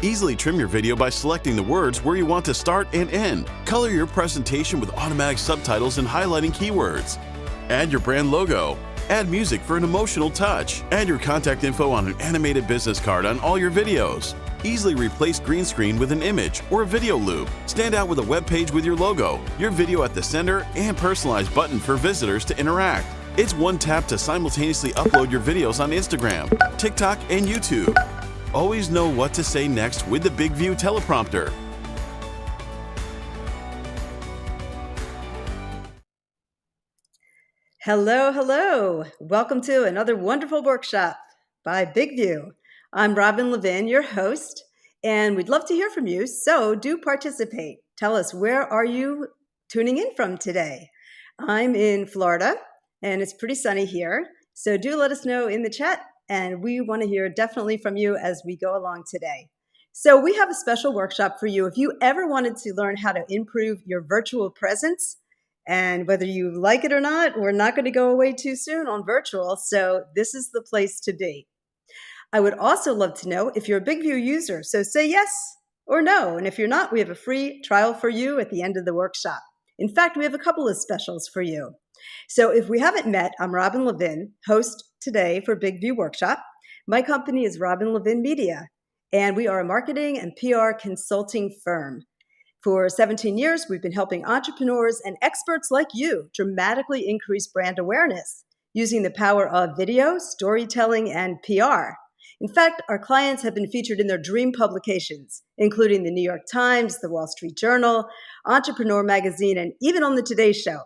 Easily trim your video by selecting the words where you want to start and end. Color your presentation with automatic subtitles and highlighting keywords. Add your brand logo. Add music for an emotional touch. Add your contact info on an animated business card on all your videos. Easily replace green screen with an image or a video loop. Stand out with a web page with your logo, your video at the center, and personalized button for visitors to interact. It's one tap to simultaneously upload your videos on Instagram, TikTok, and YouTube. Always know what to say next with the Big View teleprompter. Hello, hello. Welcome to another wonderful workshop by Big View. I'm Robin Levin, your host, and we'd love to hear from you, so do participate. Tell us, where are you tuning in from today? I'm in Florida, and it's pretty sunny here, so do let us know in the chat, and we want to hear definitely from you as we go along today. So we have a special workshop for you. If you ever wanted to learn how to improve your virtual presence, and whether you like it or not, we're not going to go away too soon on virtual, so this is the place to be. I would also love to know if you're a Big View user, so say yes or no. And if you're not, we have a free trial for you at the end of the workshop. In fact, we have a couple of specials for you. So if we haven't met, I'm Robin Levin, host today for Big View Workshop. My company is Robin Levin Media, and we are a marketing and PR consulting firm. For 17 years, we've been helping entrepreneurs and experts like you dramatically increase brand awareness using the power of video, storytelling, and PR. In fact, our clients have been featured in their dream publications, including the New York Times, the Wall Street Journal, Entrepreneur Magazine, and even on the Today Show.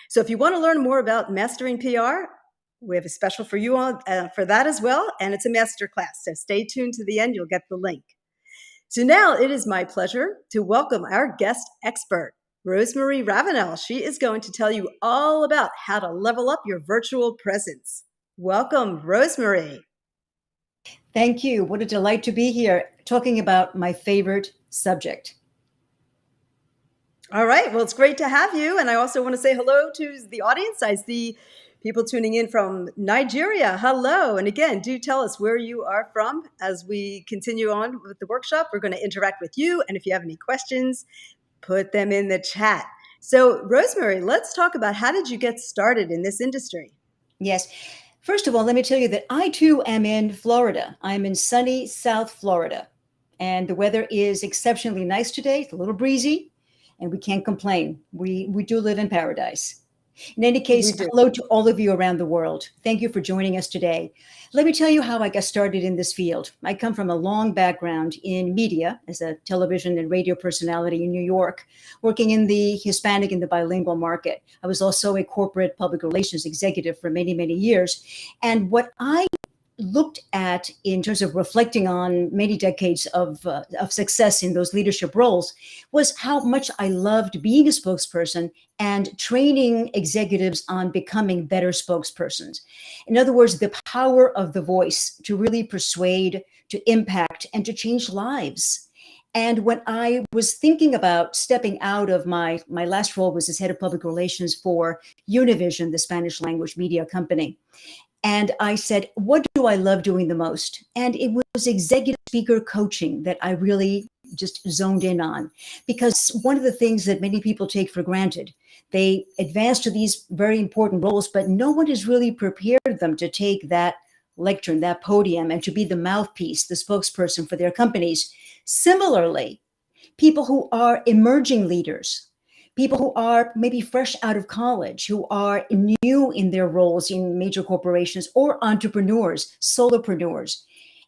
So if you want to learn more about mastering PR, we have a special for you for that as well, and it's a masterclass. So stay tuned to the end, you'll get the link. So now it is my pleasure to welcome our guest expert, Rosemary Ravinal. She is going to tell you all about how to level up your virtual presence. Welcome, Rosemary. Thank you. What a delight to be here talking about my favorite subject. All right. Well, it's great to have you. And I also want to say hello to the audience. I see people tuning in from Nigeria. Hello. And again, do tell us where you are from as we continue on with the workshop. We're going to interact with you. And if you have any questions, put them in the chat. So, Rosemary, let's talk about how did you get started in this industry? Yes. First of all, let me tell you that I too am in Florida. I'm in sunny South Florida, and the weather is exceptionally nice today. It's a little breezy, and we can't complain. We do live in paradise. In any case, hello to all of you around the world. Thank you for joining us today. Let me tell you how I got started in this field. I come from a long background in media as a television and radio personality in New York, working in the Hispanic and the bilingual market. I was also a corporate public relations executive for many, many years. And what I looked at in terms of reflecting on many decades of success in those leadership roles was how much I loved being a spokesperson and training executives on becoming better spokespersons. In other words, the power of the voice to really persuade, to impact, and to change lives. And when I was thinking about stepping out of my last role was as head of public relations for Univision, the Spanish language media company. And I said, what do I love doing the most? And it was executive speaker coaching that I really just zoned in on, because one of the things that many people take for granted, they advance to these very important roles, but no one has really prepared them to take that lectern, that podium, and to be the mouthpiece, the spokesperson for their companies. Similarly, people who are emerging leaders, people who are maybe fresh out of college, who are new in their roles in major corporations, or entrepreneurs, solopreneurs.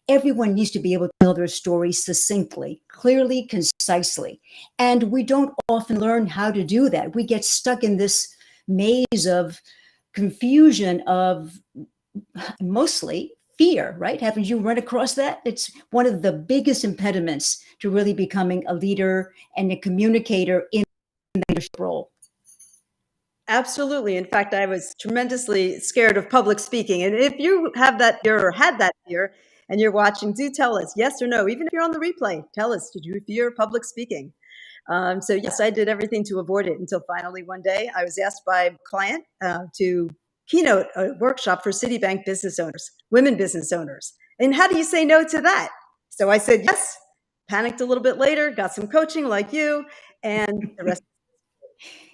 Everyone needs to be able to tell their story succinctly, clearly, concisely. And we don't often learn how to do that. We get stuck in this maze of confusion, of mostly fear, right? Haven't you run across that? It's one of the biggest impediments to really becoming a leader and a communicator in the leadership role. Absolutely. In fact, I was tremendously scared of public speaking. And if you have that fear or had that fear and you're watching, do tell us yes or no. Even if you're on the replay, tell us, did you fear public speaking? So yes, I did everything to avoid it until finally one day I was asked by a client to keynote a workshop for Citibank business owners, women business owners. And how do you say no to that? So I said yes, panicked a little bit later, got some coaching like you, and the rest.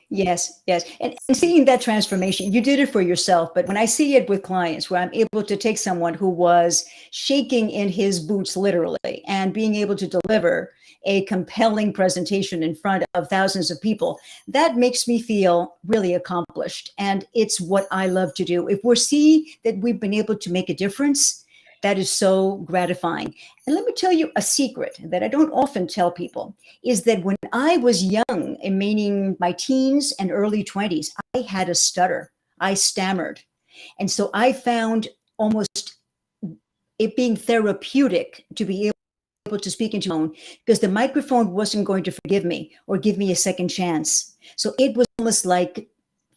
Yes, yes. And seeing that transformation, you did it for yourself. But when I see it with clients where I'm able to take someone who was shaking in his boots, literally, and being able to deliver a compelling presentation in front of thousands of people, that makes me feel really accomplished. And it's what I love to do. If we see that we've been able to make a difference, that is so gratifying. And let me tell you a secret that I don't often tell people is that when I was young, meaning my teens and early 20s, I had a stutter. I stammered. And so I found almost it being therapeutic to be able to speak into my own because the microphone wasn't going to forgive me or give me a second chance. So it was almost like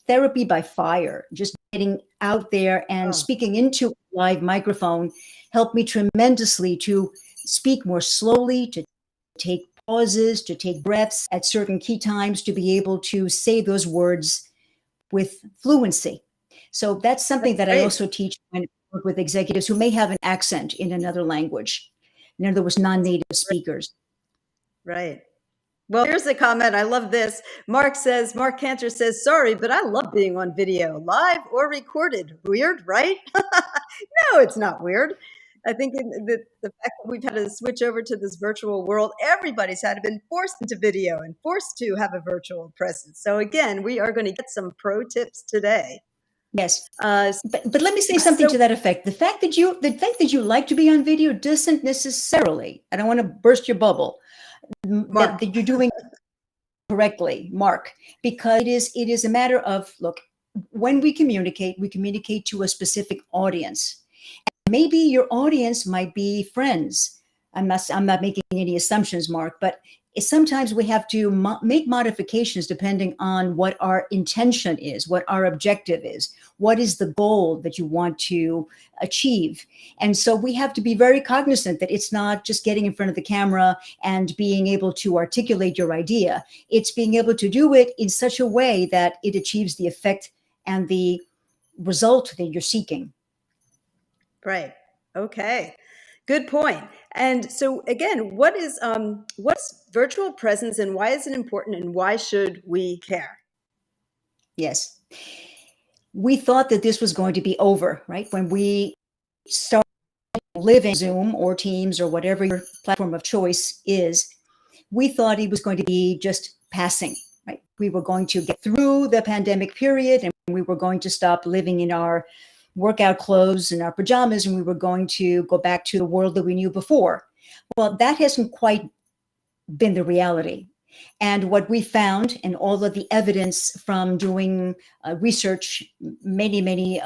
therapy by fire, just getting out there and Oh, speaking into a live microphone helped me tremendously to speak more slowly, to take pauses, to take breaths at certain key times, to be able to say those words with fluency. So that's something that's that I great. also teach when I work with executives who may have an accent in another language. In other words, non-native speakers. Right. Well, here's a comment. I love this. Mark Cantor says, sorry, but I love being on video, live or recorded. Weird, right? No, it's not weird. I think the fact that we've had to switch over to this virtual world, everybody's had been forced into video and forced to have a virtual presence. So again, we are going to get some pro tips today. Yes. Uh, But let me say something so, to that effect. The fact that you like to be on video doesn't necessarily, I don't want to burst your bubble, Mark, that you're doing correctly, Mark, because it is a matter of, look, when we communicate to a specific audience. Maybe your audience might be friends. I'm not making any assumptions, Mark, but sometimes we have to make modifications depending on what our intention is, what our objective is, what is the goal that you want to achieve. And so we have to be very cognizant that it's not just getting in front of the camera and being able to articulate your idea. It's being able to do it in such a way that it achieves the effect and the result that you're seeking. right. Okay. Good point. And so again, what's virtual presence and why is it important and why should we care? Yes. We thought that this was going to be over, right? When we started living Zoom or Teams or whatever your platform of choice is, we thought it was going to be just passing, right? We were going to get through the pandemic period and we were going to stop living in our workout clothes and our pajamas and we were going to go back to the world that we knew before. Well, that hasn't quite been the reality. And what we found, and all of the evidence from doing research, many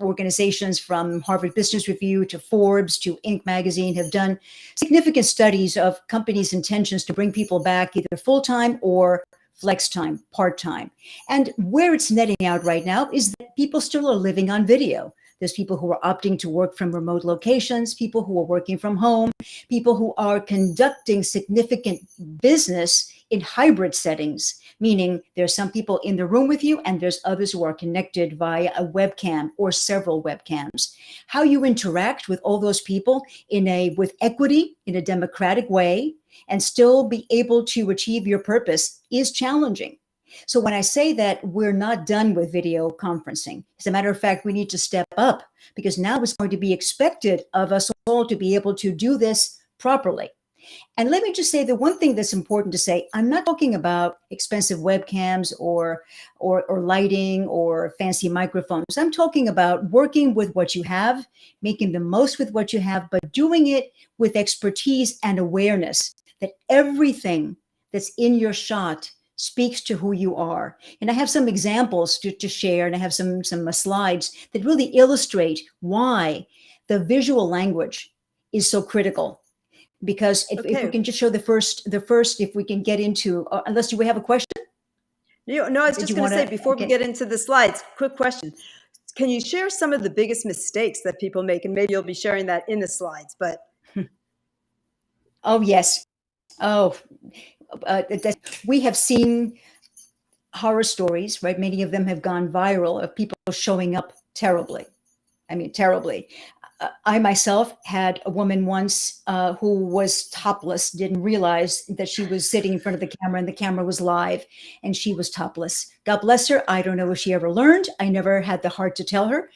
organizations from Harvard Business Review to Forbes to Inc. magazine have done significant studies of companies' intentions to bring people back either full-time or flex time, part-time. And where it's netting out right now is that people still are living on video. There's people who are opting to work from remote locations, people who are working from home, people who are conducting significant business in hybrid settings, meaning there's some people in the room with you and there's others who are connected via a webcam or several webcams. How you interact with all those people with equity in a democratic way and still be able to achieve your purpose is challenging. So when I say that we're not done with video conferencing, as a matter of fact, we need to step up because now it's going to be expected of us all to be able to do this properly. And let me just say the one thing that's important to say, I'm not talking about expensive webcams or lighting or fancy microphones. I'm talking about working with what you have, making the most with what you have, but doing it with expertise and awareness that everything that's in your shot speaks to who you are. And I have some examples to share, and I have some slides that really illustrate why the visual language is so critical. Because if we Okay. can just show the first, if we can get into, unless do we have a question? No, I was Did just you going want to say to? before we Okay. get into the slides, quick question. Can you share some of the biggest mistakes that people make? And maybe you'll be sharing that in the slides, but Oh, yes. Oh, we have seen horror stories, right? Many of them have gone viral of people showing up terribly. I mean, terribly. I myself had a woman once who was topless, didn't realize that she was sitting in front of the camera and the camera was live and she was topless. God bless her. I don't know if she ever learned. I never had the heart to tell her,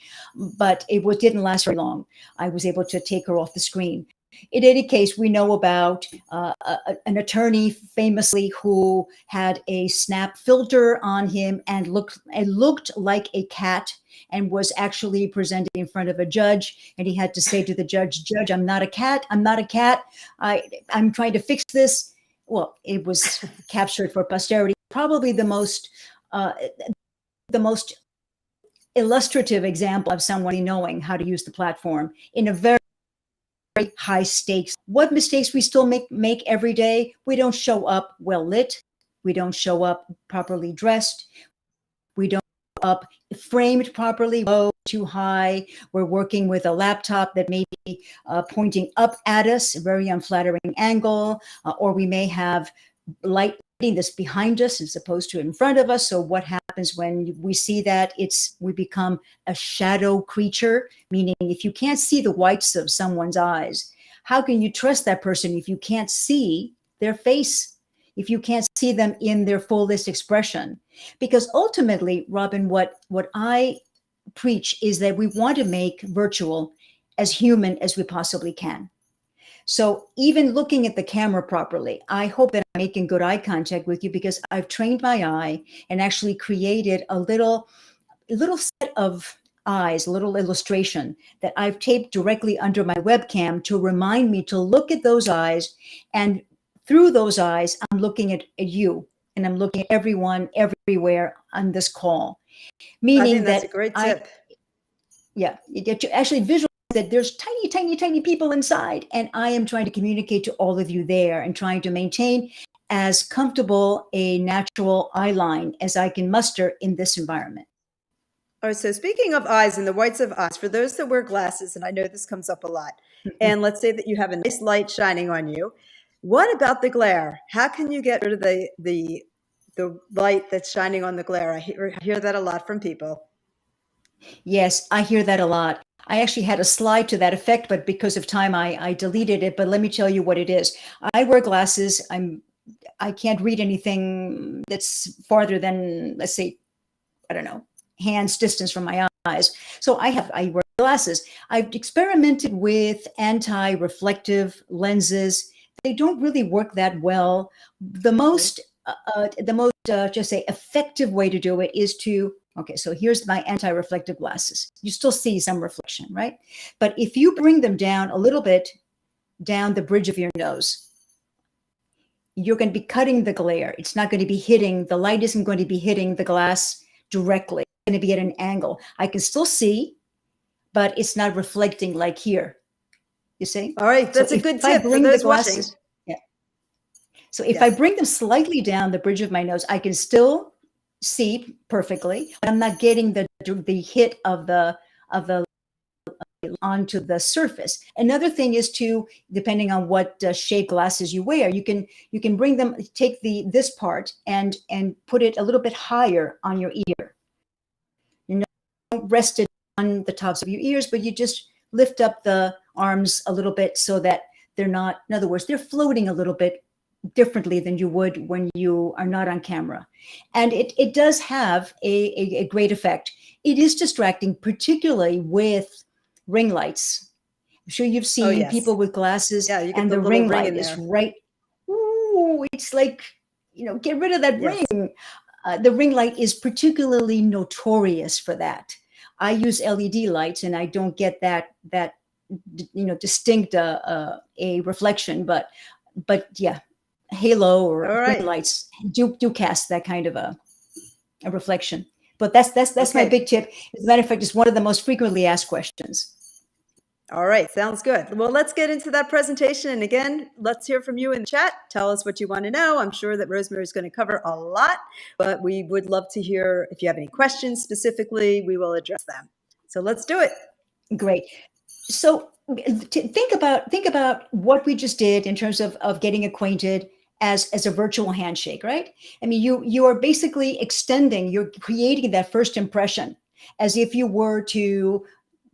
but didn't last very long. I was able to take her off the screen. In any case, we know about an attorney famously who had a snap filter on him and looked like a cat and was actually presented in front of a judge. And he had to say to the judge, "Judge, I'm not a cat. I'm not a cat. I'm trying to fix this." Well, it was captured for posterity. Probably the most illustrative example of someone knowing how to use the platform in a very high stakes. What mistakes we still make every day? We don't show up well lit. We don't show up properly dressed. We don't show up framed properly, low, too high. We're working with a laptop that may be pointing up at us, a very unflattering angle, or we may have lighting that's behind us as opposed to in front of us. So what happens when we see that? We become a shadow creature, meaning if you can't see the whites of someone's eyes, how can you trust that person if you can't see their face, if you can't see them in their fullest expression? Because ultimately, Robin, what I preach is that we want to make virtual as human as we possibly can. So even looking at the camera properly, I hope that I'm making good eye contact with you because I've trained my eye and actually created a little set of eyes, a little illustration that I've taped directly under my webcam to remind me to look at those eyes. And through those eyes, I'm looking at you and I'm looking at everyone everywhere on this call. Meaning I think that's that a great tip. You get to actually visualize that there's tiny people inside, and I am trying to communicate to all of you there and trying to maintain as comfortable a natural eye line as I can muster in this environment. All right, so speaking of eyes and the whites of eyes, for those that wear glasses, and I know this comes up a lot, and let's say that you have a nice light shining on you, what about the glare? How can you get rid of the light that's shining on the glare? I hear that a lot from people. Yes, I hear that a lot. I actually had a slide to that effect, but because of time, I deleted it. But let me tell you what it is. I wear glasses. I can't read anything that's farther than, let's say, I don't know, hands distance from my eyes. So I wear glasses. I've experimented with anti-reflective lenses. They don't really work that well. The most just say effective way to do it is to, okay, so here's my anti-reflective glasses. You still see some reflection, right? But if you bring them down a little bit down the bridge of your nose, you're going to be cutting the glare. It's not going to be hitting, the light isn't going to be hitting the glass directly. It's going to be at an angle. I can still see, but it's not reflecting like here. You see? All right, that's a good tip for those watching. Yeah. So if I bring them slightly down the bridge of my nose, I can still see perfectly, but I'm not getting the hit of the onto the surface. Another thing is to, depending on what shape glasses you wear, you can bring them, take this part and put it a little bit higher on your ear. You don't rest it on the tops of your ears, but you just lift up the arms a little bit so that they're not, in other words, they're floating a little bit differently than you would when you are not on camera. And it does have a great effect. It is distracting, particularly with ring lights. I'm sure you've seen people with glasses and the ring light is right. Ooh, it's like, get rid of that ring. The ring light is particularly notorious for that. I use LED lights and I don't get that distinct a reflection, but yeah, halo or ring lights do cast that kind of a reflection. But that's my big tip. As a matter of fact, it's one of the most frequently asked questions. All right, sounds good. Well, let's get into that presentation. And again, let's hear from you in the chat. Tell us what you want to know. I'm sure that Rosemary is going to cover a lot, but we would love to hear if you have any questions specifically, we will address them. So let's do it. Great. So think about what we just did in terms of getting acquainted as a virtual handshake, right? I mean, you are basically you're creating that first impression as if you were to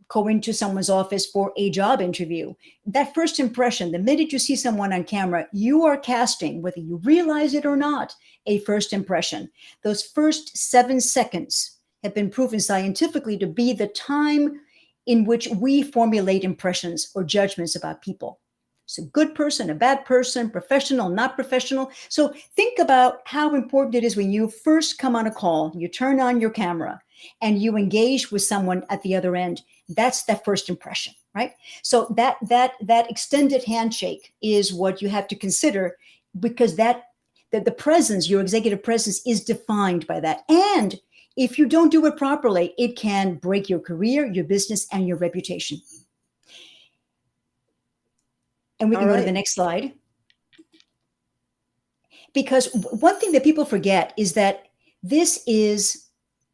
go into someone's office for a job interview. That first impression, the minute you see someone on camera, you are casting, whether you realize it or not, a first impression. Those first 7 seconds have been proven scientifically to be the time in which we formulate impressions or judgments about people. It's a good person, a bad person, professional, not professional. So think about how important it is when you first come on a call, you turn on your camera and you engage with someone at the other end. That's that first impression, right? So that extended handshake is what you have to consider, because that the presence, your executive presence, is defined by that. And if you don't do it properly, it can break your career, your business, and your reputation. And we can go to the next slide. Because one thing that people forget is that this is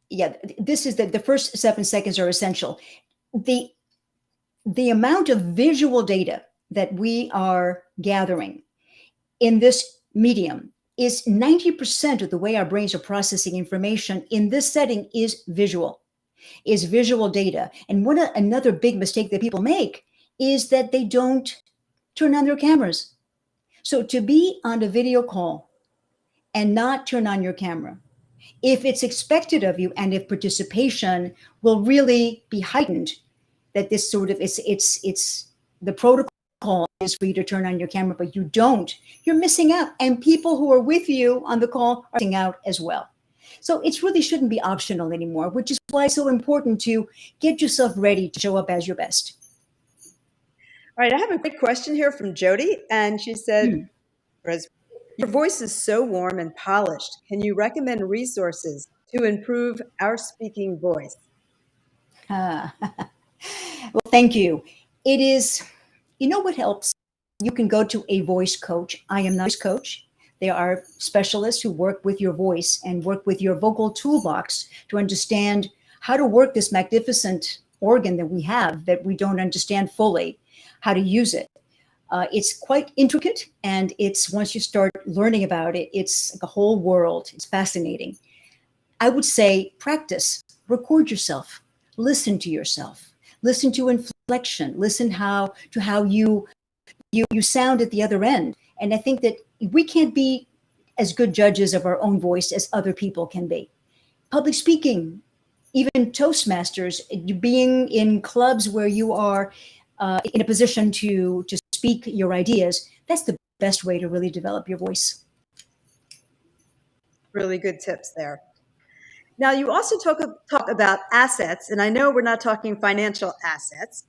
the first 7 seconds are essential. The amount of visual data that we are gathering in this medium is 90% of the way our brains are processing information in this setting is visual data. And another big mistake that people make is that they don't turn on their cameras. So to be on a video call and not turn on your camera, if it's expected of you and if participation will really be heightened, that this sort of, it's the protocol is for you to turn on your camera, but you don't, you're missing out. And people who are with you on the call are missing out as well. So it really shouldn't be optional anymore, which is why it's so important to get yourself ready to show up as your best. All right, I have a quick question here from Jody, and she said, your voice is so warm and polished. Can you recommend resources to improve our speaking voice? Well, thank you. It is, you know what helps? You can go to a voice coach. I am not a voice coach. There are specialists who work with your voice and work with your vocal toolbox to understand how to work this magnificent organ that we have that we don't understand fully, how to use it. It's quite intricate, and it's, once you start learning about it, it's like a whole world. It's fascinating. I would say practice, record yourself, listen to yourself, listen to inflection, listen to how you sound at the other end. And I think that we can't be as good judges of our own voice as other people can be. Public speaking, even Toastmasters, being in clubs where you are in a position to speak your ideas, that's the best way to really develop your voice. Really good tips there. Now, you also talk about assets, and I know we're not talking financial assets.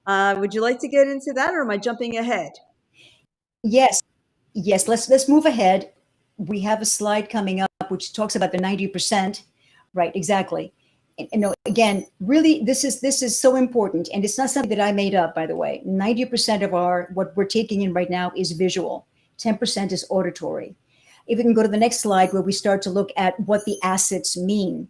Would you like to get into that, or am I jumping ahead? Yes. Let's move ahead. We have a slide coming up which talks about the 90%. Right, exactly. And again, really, this is so important, and it's not something that I made up, by the way. 90% of what we're taking in right now is visual. 10% is auditory. If we can go to the next slide, where we start to look at what the assets mean.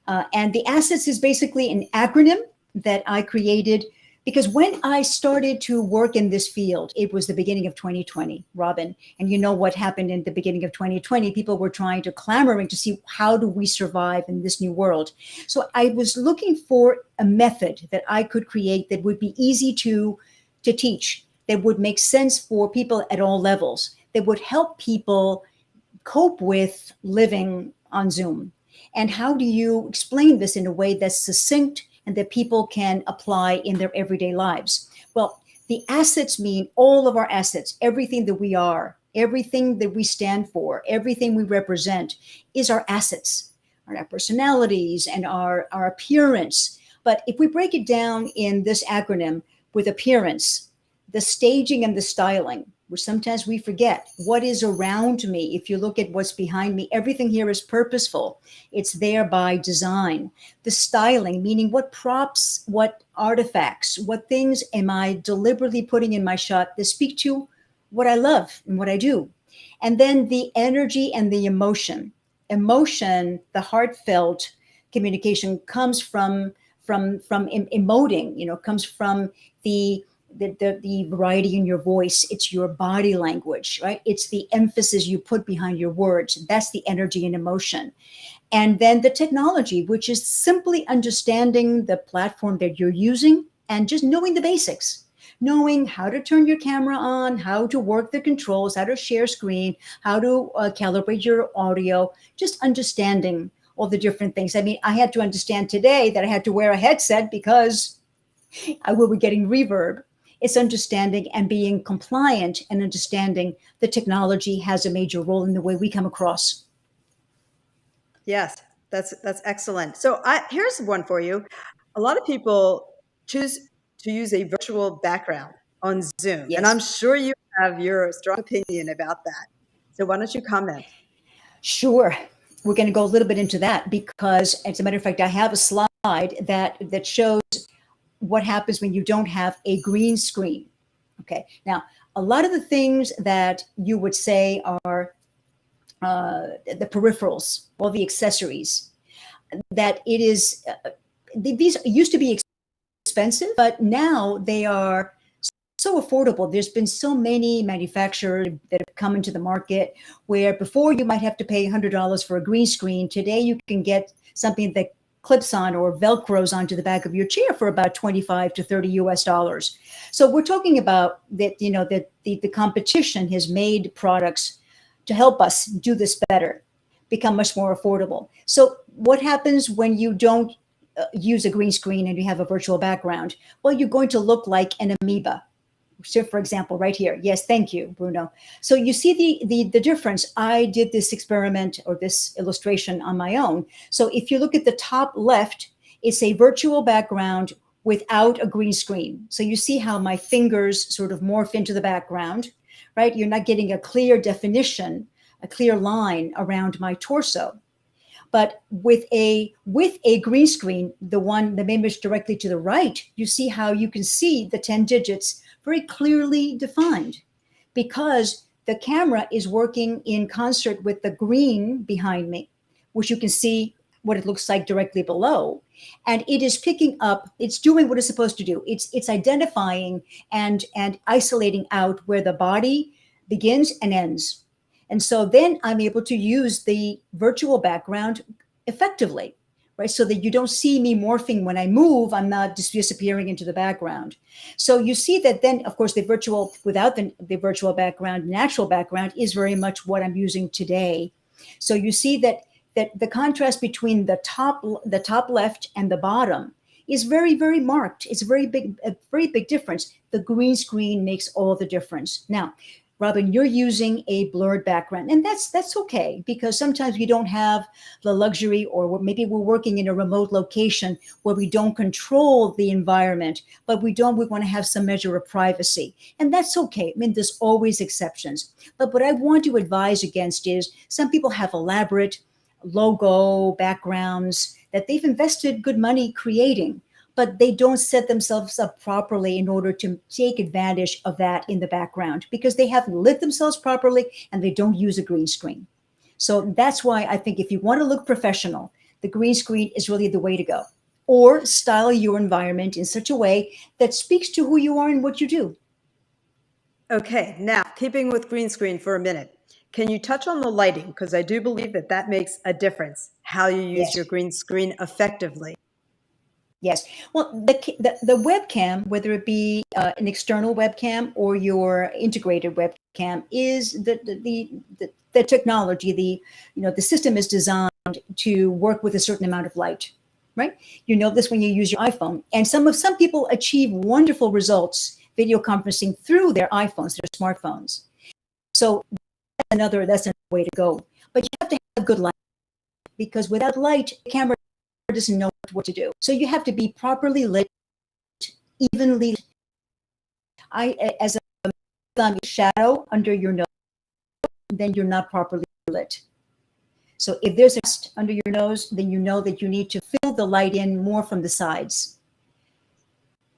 And the assets is basically an acronym that I created because when I started to work in this field, it was the beginning of 2020, Robin. And you know what happened in the beginning of 2020? People were clamoring to see, how do we survive in this new world? So I was looking for a method that I could create that would be easy to teach, that would make sense for people at all levels, that would help people cope with living on Zoom. And how do you explain this in a way that's succinct and that people can apply in their everyday lives? Well, the assets mean all of our assets, everything that we are, everything that we stand for, everything we represent is our assets, our personalities and our appearance. But if we break it down in this acronym with appearance, the staging and the styling, which sometimes we forget, what is around me. If you look at what's behind me, everything here is purposeful. It's there by design. The styling, meaning what props, what artifacts, what things am I deliberately putting in my shot that speak to what I love and what I do. And then the energy and the emotion. Emotion, the heartfelt communication comes from emoting, comes from the the variety in your voice. It's your body language, right? It's the emphasis you put behind your words. That's the energy and emotion. And then the technology, which is simply understanding the platform that you're using and just knowing the basics, knowing how to turn your camera on, how to work the controls, how to share screen, how to calibrate your audio, just understanding all the different things. I mean, I had to understand today that I had to wear a headset because I will be getting reverb. It's understanding and being compliant and understanding the technology has a major role in the way we come across. Yes, that's excellent. So here's one for you. A lot of people choose to use a virtual background on Zoom, and I'm Yes. sure you have your strong opinion about that. So why don't you comment? Sure. We're going to go a little bit into that because, as a matter of fact, I have a slide that shows what happens when you don't have a green screen. Okay. Now, a lot of the things that you would say are the peripherals, all the accessories, that it is, these used to be expensive, but now they are so affordable. There's been so many manufacturers that have come into the market where before you might have to pay $100 for a green screen. Today you can get something that clips on or velcros onto the back of your chair for about 25 to 30 US dollars. So we're talking about that, you know, that the competition has made products to help us do this better, become much more affordable. So what happens when you don't use a green screen and you have a virtual background? Well, you're going to look like an amoeba. So for example, right here. Yes, thank you, Bruno. So you see the difference. I did this experiment or this illustration on my own. So if you look at the top left, it's a virtual background without a green screen. So you see how my fingers sort of morph into the background, right? You're not getting a clear definition, a clear line around my torso. But with a green screen, the image directly to the right, you see how you can see the 10 digits very clearly defined because the camera is working in concert with the green behind me, which you can see what it looks like directly below. And it is picking up, it's doing what it's supposed to do. It's identifying and isolating out where the body begins and ends. And so then I'm able to use the virtual background effectively, right? So that you don't see me morphing when I move, I'm not just disappearing into the background. So you see that then, of course, the virtual, without the virtual background, natural background is very much what I'm using today. So you see that the contrast between the top left and the bottom is very, very marked. It's a very big difference. The green screen makes all the difference. Now, Robin, you're using a blurred background, and that's okay because sometimes we don't have the luxury, or maybe we're working in a remote location where we don't control the environment, but we want to have some measure of privacy, and that's okay. I mean, there's always exceptions. But what I want to advise against is some people have elaborate logo backgrounds that they've invested good money creating, but they don't set themselves up properly in order to take advantage of that in the background because they haven't lit themselves properly and they don't use a green screen. So that's why I think if you want to look professional, the green screen is really the way to go. Or style your environment in such a way that speaks to who you are and what you do. Okay, now keeping with green screen for a minute, can you touch on the lighting? Because I do believe that makes a difference, how you use Yes. your green screen effectively. Yes. Well, the webcam, whether it be an external webcam or your integrated webcam, is the technology. The system is designed to work with a certain amount of light, right? You know this when you use your iPhone, and some people achieve wonderful results video conferencing through their iPhones, their smartphones. So that's another way to go. But you have to have good light because without light, the camera doesn't know what to do. So you have to be properly lit, evenly. As a thumb shadow under your nose, then you're not properly lit. So if there's a dust under your nose, then you know that you need to fill the light in more from the sides.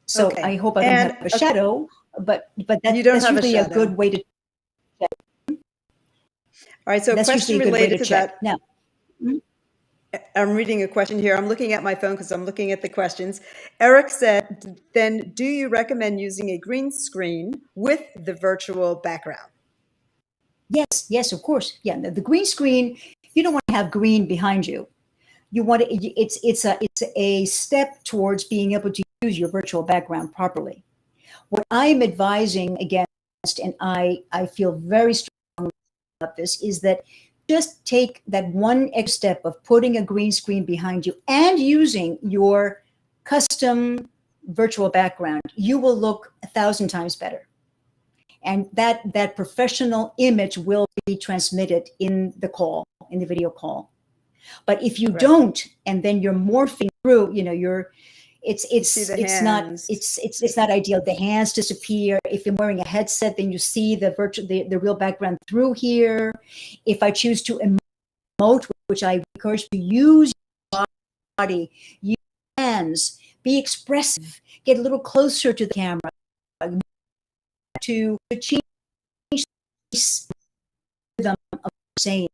So Okay. I hope I don't have a shadow, but that's usually a good way to. All right. So that's question usually a good way related to to check. that. Now. I'm reading a question here. I'm looking at my phone because I'm looking at the questions. Eric said, then do you recommend using a green screen with the virtual background? Yes, of course. Yeah, the green screen, you don't want to have green behind you. You want to, it's a step towards being able to use your virtual background properly. What I'm advising against, and I feel very strongly about this, is that just take that one extra step of putting a green screen behind you and using your custom virtual background. You will look 1,000 times better. And that professional image will be transmitted in the call, in the video call. But if you Right. don't, and then you're morphing through, it's See the it's not hands. it's not ideal. The hands disappear. If you're wearing a headset, then you see the real background through here. If I choose to emote, which I encourage to use your body, use your hands, be expressive, get a little closer to the camera, to change the rhythm of saying.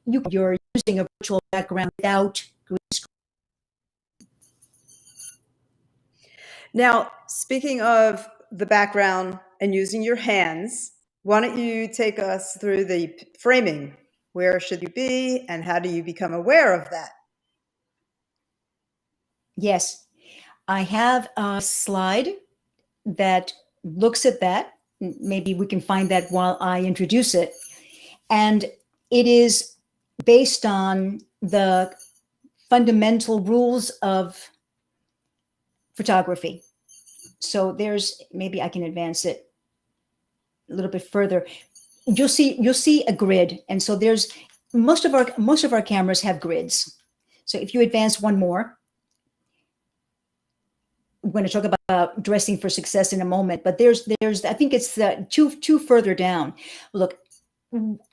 You're using a virtual background without green screen. Now, speaking of the background and using your hands, why don't you take us through the framing? Where should you be and how do you become aware of that? Yes, I have a slide that looks at that. Maybe we can find that while I introduce it. And it is based on the fundamental rules of photography. So maybe I can advance it a little bit further. You'll see a grid. And so there's most of our cameras have grids. So if you advance one more, I'm going to talk about dressing for success in a moment, but there's I think it's two further down. Look,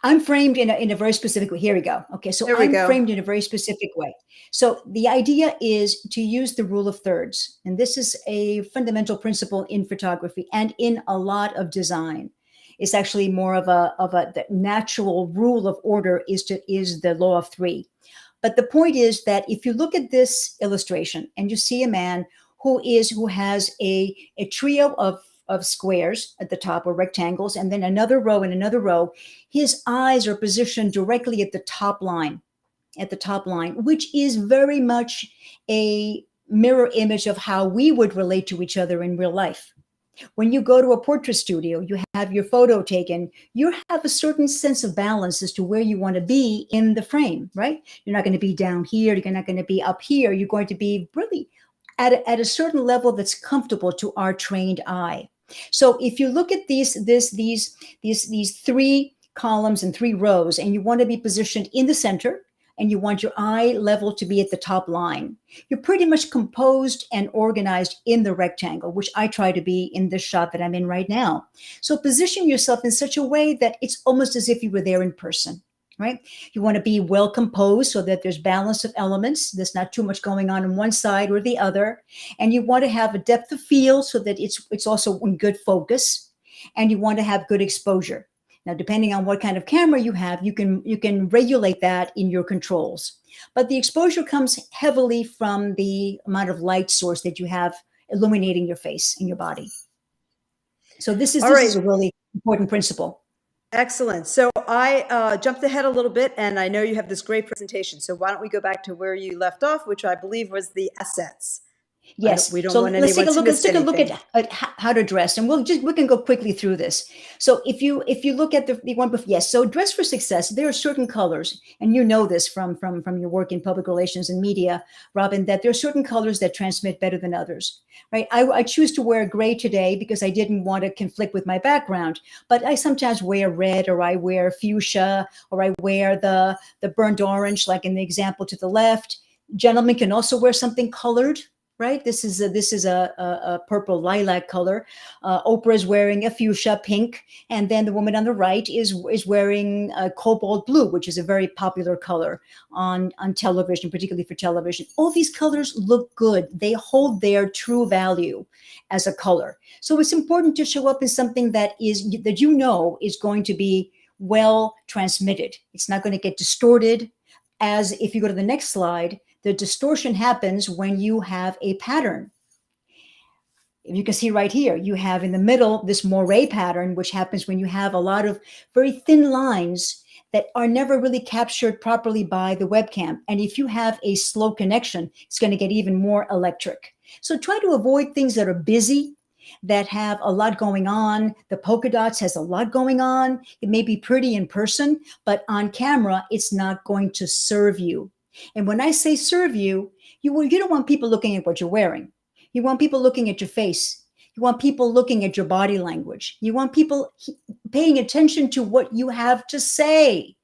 I'm framed in a very specific way. Here we go. Okay, so I'm framed in a very specific way. So the idea is to use the rule of thirds, and this is a fundamental principle in photography and in a lot of design. It's actually more of the natural rule of order is the law of three. But the point is that if you look at this illustration and you see a man who has a trio of squares at the top, or rectangles, and then another row and another row, his eyes are positioned directly at the top line, which is very much a mirror image of how we would relate to each other in real life. When you go to a portrait studio, you have your photo taken, you have a certain sense of balance as to where you want to be in the frame, right? You're not going to be down here, you're not going to be up here, you're going to be really at a certain level that's comfortable to our trained eye. So if you look at these three columns and three rows, and you want to be positioned in the center, and you want your eye level to be at the top line, you're pretty much composed and organized in the rectangle, which I try to be in this shot that I'm in right now. So position yourself in such a way that it's almost as if you were there in person. Right? You want to be well composed so that there's balance of elements. There's not too much going on one side or the other. And you want to have a depth of field so that it's also in good focus. And you want to have good exposure. Now, depending on what kind of camera you have, you can regulate that in your controls. But the exposure comes heavily from the amount of light source that you have illuminating your face and your body. So this is a really important principle. Excellent. So I jumped ahead a little bit, and I know you have this great presentation. So why don't we go back to where you left off, which I believe was the assets. Yes. We don't so want anyone to miss anything. Let's take a look at how to dress, and we can go quickly through this. So if you look at the one before, yes. So dress for success. There are certain colors, and you know this from your work in public relations and media, Robin, that there are certain colors that transmit better than others. Right. I choose to wear gray today because I didn't want to conflict with my background, but I sometimes wear red, or I wear fuchsia, or I wear the burnt orange, like in the example to the left. Gentlemen can also wear something colored. Right, this is a purple lilac color. Oprah is wearing a fuchsia pink, and then the woman on the right is wearing a cobalt blue, which is a very popular color on television, particularly for television. All these colors look good; they hold their true value as a color. So it's important to show up in something that is going to be well transmitted. It's not going to get distorted. As if you go to the next slide, the distortion happens when you have a pattern. You can see right here, you have in the middle this moire pattern, which happens when you have a lot of very thin lines that are never really captured properly by the webcam. And if you have a slow connection, it's going to get even more electric. So try to avoid things that are busy, that have a lot going on. The polka dots has a lot going on. It may be pretty in person, but on camera, it's not going to serve you. And when I say serve you, you don't want people looking at what you're wearing. You want people looking at your face. You want people looking at your body language. You want people paying attention to what you have to say,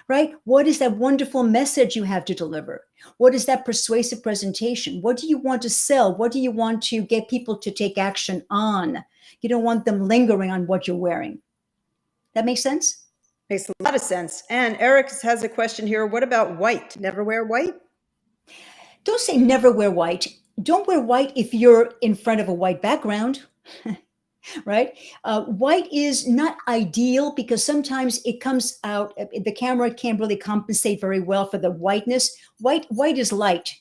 right? What is that wonderful message you have to deliver? What is that persuasive presentation? What do you want to sell? What do you want to get people to take action on? You don't want them lingering on what you're wearing. That makes sense? Makes a lot of sense. And Eric has a question here. What about white? Never wear white? Don't say never wear white. Don't wear white if you're in front of a white background, right? White is not ideal because sometimes it comes out, the camera can't really compensate very well for the whiteness. White is light.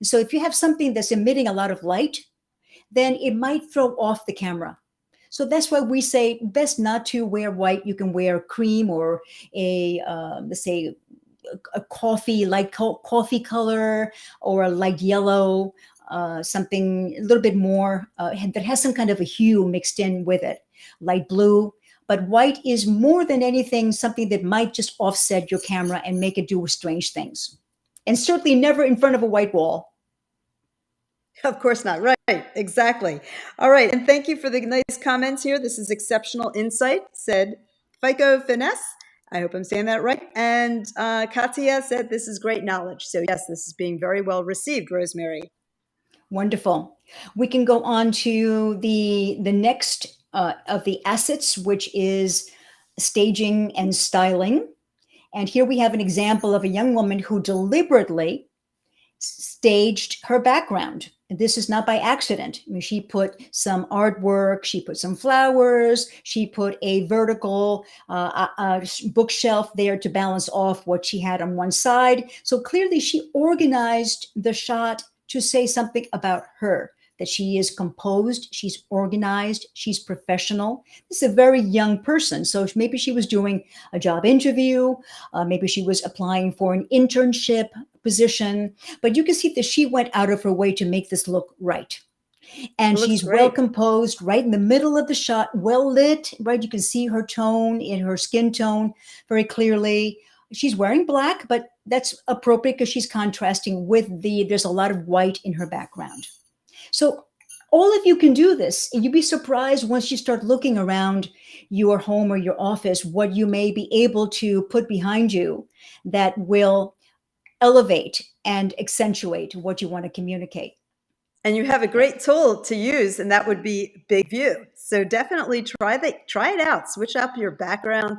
So if you have something that's emitting a lot of light, then it might throw off the camera. So that's why we say best not to wear white. You can wear cream or let's say, a light coffee color or a light yellow, something a little bit more that has some kind of a hue mixed in with it, light blue. But white is more than anything something that might just offset your camera and make it do strange things. And certainly never in front of a white wall. Of course not. Right. Exactly. All right. And thank you for the nice comments here. This is exceptional insight, said FICO Finesse. I hope I'm saying that right. And Katia said, this is great knowledge. So yes, this is being very well received, Rosemary. Wonderful. We can go on to the next of the assets, which is staging and styling. And here we have an example of a young woman who deliberately staged her background. This is not by accident. I mean, she put some artwork, she put some flowers, she put a vertical bookshelf there to balance off what she had on one side. So clearly she organized the shot to say something about her, that she is composed, she's organized, she's professional. This is a very young person. So maybe she was doing a job interview, maybe she was applying for an internship position, but you can see that she went out of her way to make this look right. And she's great. well composed, right in the middle of the shot, well lit, right? You can see her tone in her skin tone very clearly. She's wearing black, but that's appropriate because she's contrasting with there's a lot of white in her background. So all of you can do this. And you'd be surprised once you start looking around your home or your office, what you may be able to put behind you that will elevate and accentuate what you want to communicate. And you have a great tool to use, and that would be Big View. So definitely try it out. Switch up your background,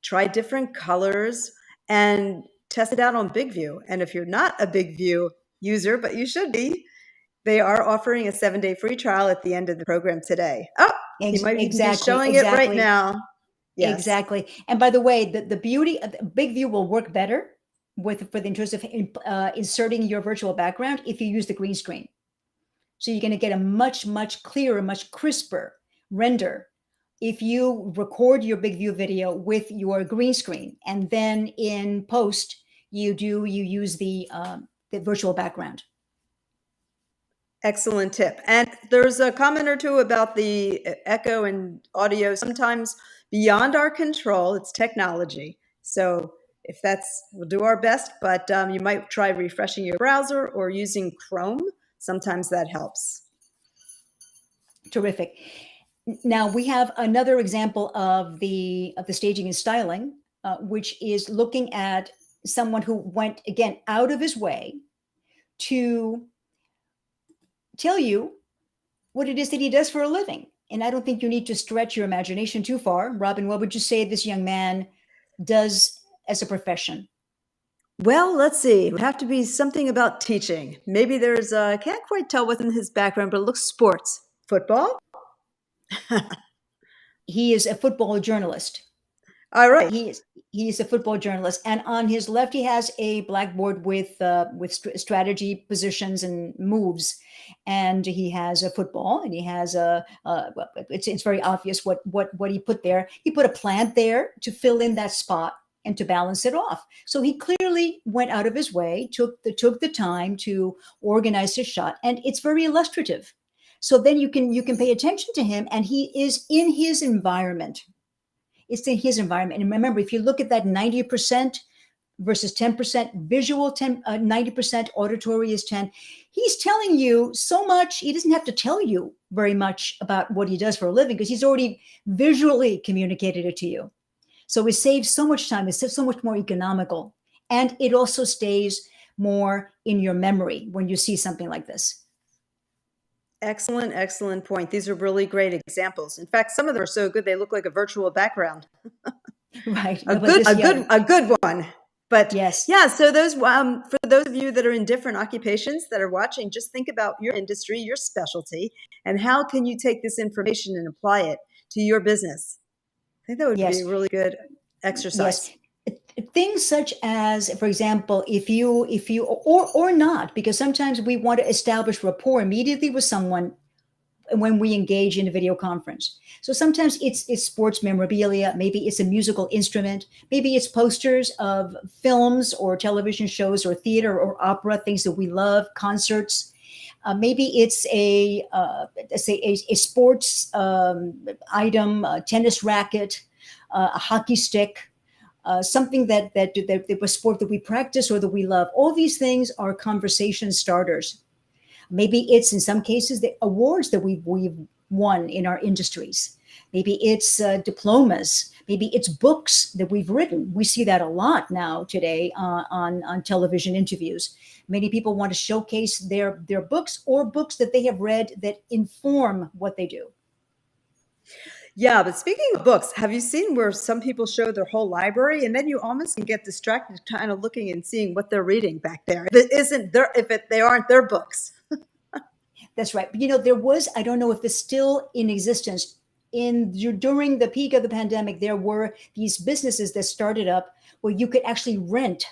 try different colors, and test it out on Big View. And if you're not a Big View user, but you should be, they are offering a 7-day free trial at the end of the program today. Oh, you might even be showing it right now. Yes. Exactly. And by the way, the beauty of Big View will work better in terms of inserting your virtual background if you use the green screen. So you're going to get a much, much clearer, much crisper render if you record your Big View video with your green screen, and then in post you use the virtual background. Excellent tip. And there's a comment or two about the echo and audio, sometimes beyond our control. It's technology. So if we'll do our best, but you might try refreshing your browser or using Chrome. Sometimes that helps. Terrific. Now we have another example of the staging and styling, which is looking at someone who went again out of his way to tell you what it is that he does for a living. And I don't think you need to stretch your imagination too far. Robin, what would you say this young man does as a profession? Well, let's see. It would have to be something about teaching. Maybe there's, I can't quite tell what's in his background, but it looks sports. Football? He is a football journalist. All right. He's a football journalist, and on his left he has a blackboard with strategy, positions, and moves, and he has a football, and he has well, it's very obvious what he put there. He put a plant there to fill in that spot and to balance it off. So he clearly went out of his way, took the time to organize his shot, and it's very illustrative. So then you can pay attention to him, and he is in his environment. It's in his environment. And remember, if you look at that 90% versus 10% visual, 90% auditory is 10, he's telling you so much. He doesn't have to tell you very much about what he does for a living because he's already visually communicated it to you. So it saves so much time. It's so much more economical. And it also stays more in your memory when you see something like this. Excellent, excellent point. These are really great examples. In fact, some of them are so good they look like a virtual background. Right. A No, but good, this, a yeah, good, a good one. But yes. yeah, so those for those of you that are in different occupations that are watching, just think about your industry, your specialty, and how can you take this information and apply it to your business? I think that would be Yes. a really good Yes. exercise. Things such as, for example, if you or not, because sometimes we want to establish rapport immediately with someone when we engage in a video conference. So sometimes it's sports memorabilia, maybe it's a musical instrument, maybe it's posters of films or television shows or theater or opera, things that we love, concerts. Maybe it's a sports item, a tennis racket, a hockey stick, something that was sport that we practice or that we love. All these things are conversation starters. Maybe it's in some cases the awards that we've won in our industries. Maybe it's diplomas. Maybe it's books that we've written. We see that a lot now today on television interviews. Many people want to showcase their books or books that they have read that inform what they do. Yeah, but speaking of books, have you seen where some people show their whole library and then you almost can get distracted kind of looking and seeing what they're reading back there? If it isn't their, they aren't their books. That's right. But there was, I don't know if it's still in existence. During the peak of the pandemic, there were these businesses that started up where you could actually rent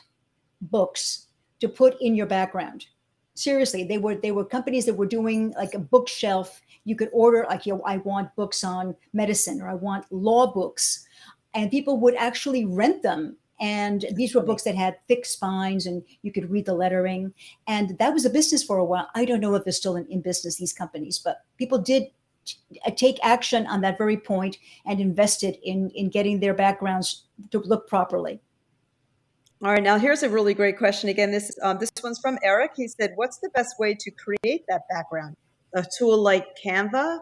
books to put in your background. Seriously, they were companies that were doing like a bookshelf. You could order like, I want books on medicine or I want law books, and people would actually rent them. And these were books that had thick spines and you could read the lettering. And that was a business for a while. I don't know if they're still in business, these companies, but people did take action on that very point and invested in getting their backgrounds to look properly. All right, now here's a really great question. Again, this one's from Eric. He said, "What's the best way to create that background? A tool like Canva?"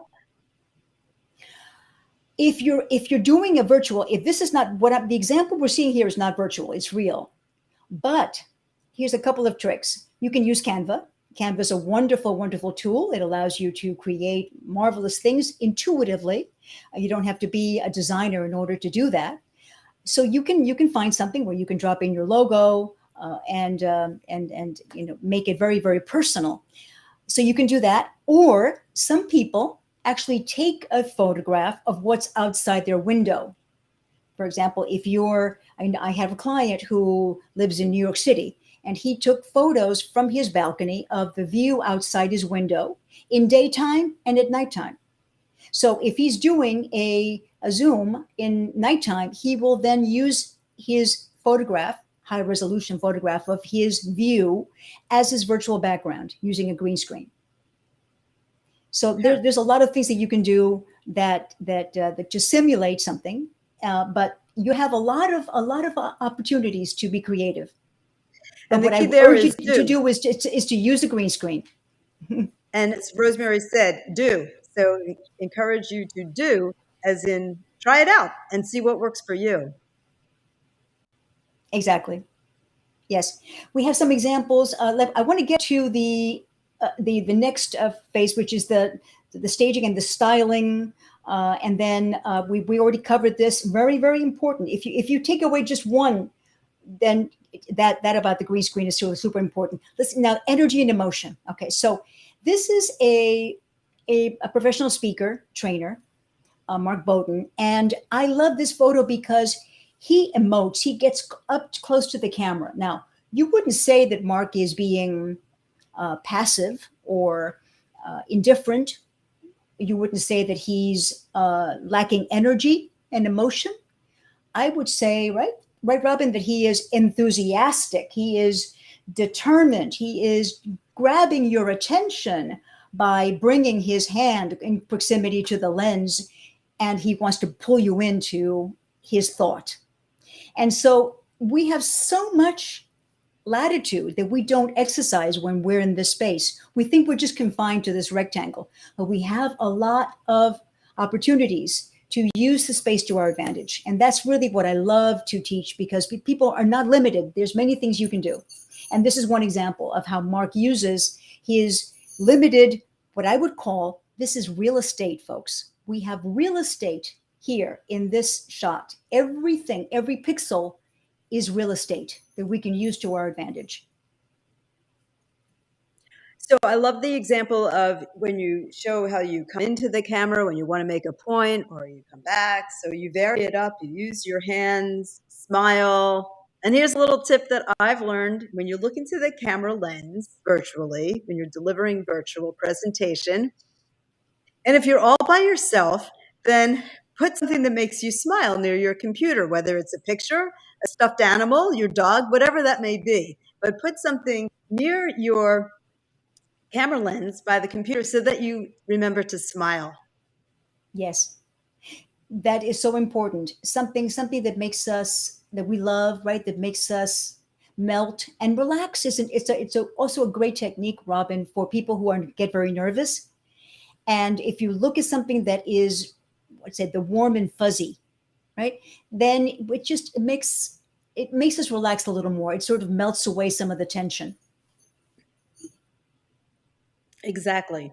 If you're doing a virtual, if this is not the example we're seeing here is not virtual, it's real. But here's a couple of tricks. You can use Canva. Canva is a wonderful, wonderful tool. It allows you to create marvelous things intuitively. You don't have to be a designer in order to do that. So you can find something where you can drop in your logo and make it very, very personal. So you can do that. Or some people actually take a photograph of what's outside their window. For example, I have a client who lives in New York City, and he took photos from his balcony of the view outside his window in daytime and at nighttime. So if he's doing a Zoom in nighttime, he will then use his photograph, high resolution photograph of his view as his virtual background using a green screen. So there's a lot of things that you can do that to simulate something, but you have a lot of opportunities to be creative. But And the what key I there urge you is to do is to use a green screen. And as Rosemary said, do. So encourage you to do, as in try it out and see what works for you. Exactly. Yes, we have some examples. I want to get to the next phase, which is the staging and the styling, and then we already covered this. Very, very important. If you take away just one, then that about the green screen is super important. Listen now, energy and emotion. Okay, so this is a professional speaker trainer, Mark Bowden, and I love this photo because he emotes, he gets up close to the camera. Now, you wouldn't say that Mark is being passive or indifferent. You wouldn't say that he's lacking energy and emotion. I would say, right, Robin, that he is enthusiastic. He is determined. He is grabbing your attention by bringing his hand in proximity to the lens, and he wants to pull you into his thought. And so we have so much latitude that we don't exercise when we're in this space. We think we're just confined to this rectangle, but we have a lot of opportunities to use the space to our advantage. And that's really what I love to teach, because people are not limited. There's many things you can do. And this is one example of how Mark uses his limited, what I would call, this is real estate, folks. We have real estate here in this shot. Everything, every pixel is real estate that we can use to our advantage. So I love the example of when you show how you come into the camera when you want to make a point, or you come back. So you vary it up, you use your hands, smile. And here's a little tip that I've learned: when you look into the camera lens virtually, when you're delivering virtual presentation, and if you're all by yourself, then put something that makes you smile near your computer, whether it's a picture, a stuffed animal, your dog, whatever that may be. But put something near your camera lens by the computer so that you remember to smile. Yes, that is so important. Something that makes us, that we love, right? That makes us melt and relax. It's also a great technique, Robin, for people who get very nervous. And if you look at something that is, let's say, the warm and fuzzy, right? Then it makes us relax a little more. It sort of melts away some of the tension. Exactly.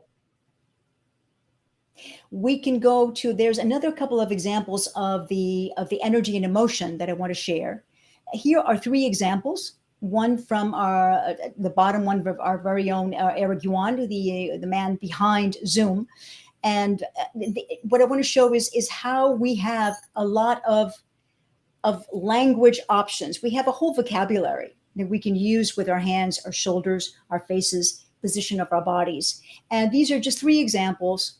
We can go to, there's another couple of examples of the energy and emotion that I want to share. Here are three examples. One from the bottom one of our very own Eric Yuan, the man behind Zoom. And what I want to show is how we have a lot of language options. We have a whole vocabulary that we can use with our hands, our shoulders, our faces, position of our bodies. And these are just three examples.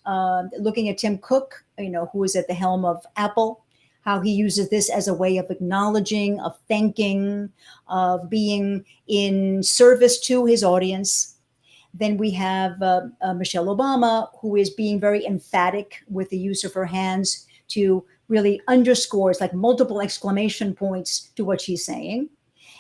Looking at Tim Cook, who is at the helm of Apple, how he uses this as a way of acknowledging, of thanking, of being in service to his audience. Then we have Michelle Obama, who is being very emphatic with the use of her hands to really underscores, like multiple exclamation points to what she's saying.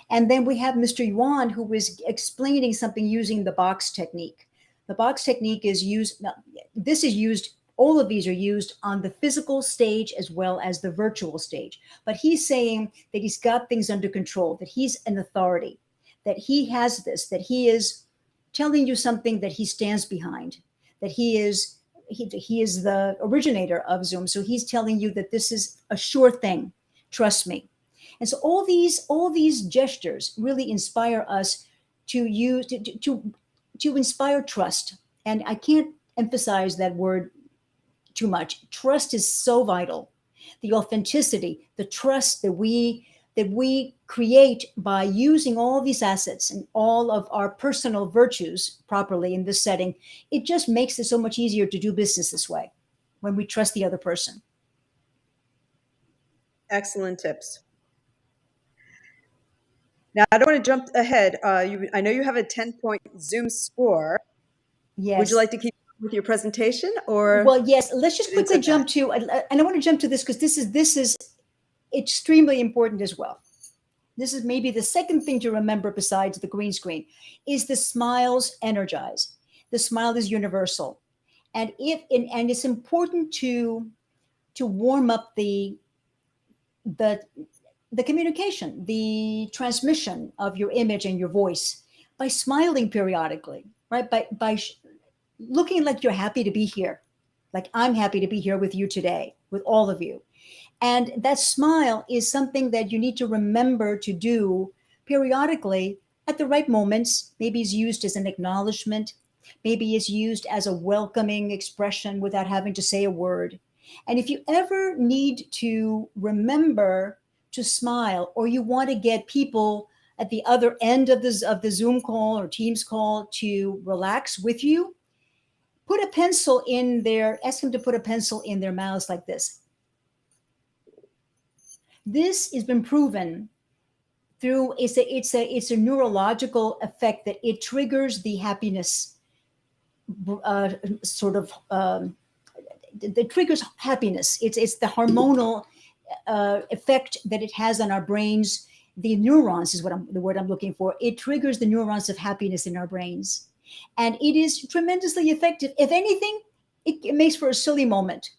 And then we have Mr. Yuan, who is explaining something using the box technique. The box technique is used, now, this is used, all of these are used on the physical stage as well as the virtual stage. But he's saying that he's got things under control, that he's an authority, that he has this, that he is telling you something that he stands behind, that he is the originator of Zoom. So he's telling you that this is a sure thing. Trust me. And so all these gestures really inspire us to use to inspire trust. And I can't emphasize that word too much. Trust is so vital. The authenticity, the trust that we create by using all these assets and all of our personal virtues properly in this setting, it just makes it so much easier to do business this way when we trust the other person. Excellent tips. Now, I don't want to jump ahead. I know you have a 10-point Zoom score. Yes. Would you like to keep with your presentation, or? Well, yes. Let's just quickly jump to, and I want to jump to this because this is extremely important as well. This is maybe the second thing to remember besides the green screen, is the smiles energize. The smile is universal, and it's important to warm up the communication, the transmission of your image and your voice by smiling periodically, right? By looking like you're happy to be here, like I'm happy to be here with you today, with all of you. And that smile is something that you need to remember to do periodically at the right moments. Maybe it's used as an acknowledgement. Maybe it's used as a welcoming expression without having to say a word. And if you ever need to remember to smile, or you want to get people at the other end of the Zoom call or Teams call to relax with you, put a pencil in their, ask them to put a pencil in their mouths like this. This has been proven through, it's a neurological effect that it triggers the happiness, sort of, that triggers happiness. It's the hormonal effect that it has on our brains. The neurons is the word I'm looking for. It triggers the neurons of happiness in our brains. And it is tremendously effective. If anything, it makes for a silly moment.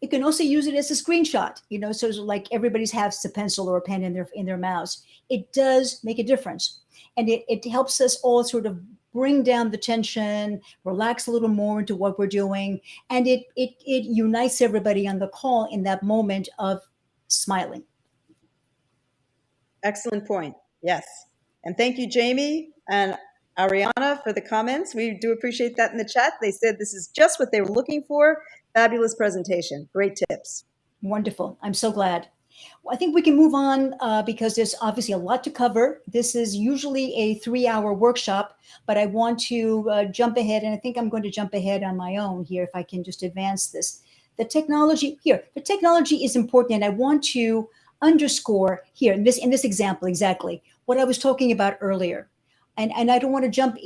You can also use it as a screenshot, so like everybody's has a pencil or a pen in their mouths. It does make a difference. And it helps us all sort of bring down the tension, relax a little more into what we're doing. And it unites everybody on the call in that moment of smiling. Excellent point. Yes. And thank you, Jamie and Ariana, for the comments. We do appreciate that in the chat. They said this is just what they were looking for. Fabulous presentation. Great tips. Wonderful. I'm so glad. Well, I think we can move on because there's obviously a lot to cover. This is usually a 3-hour workshop, but I want to jump ahead, and I think I'm going to jump ahead on my own here if I can just advance this. The technology is important, and I want to underscore here in this example exactly what I was talking about earlier. And I don't want to jump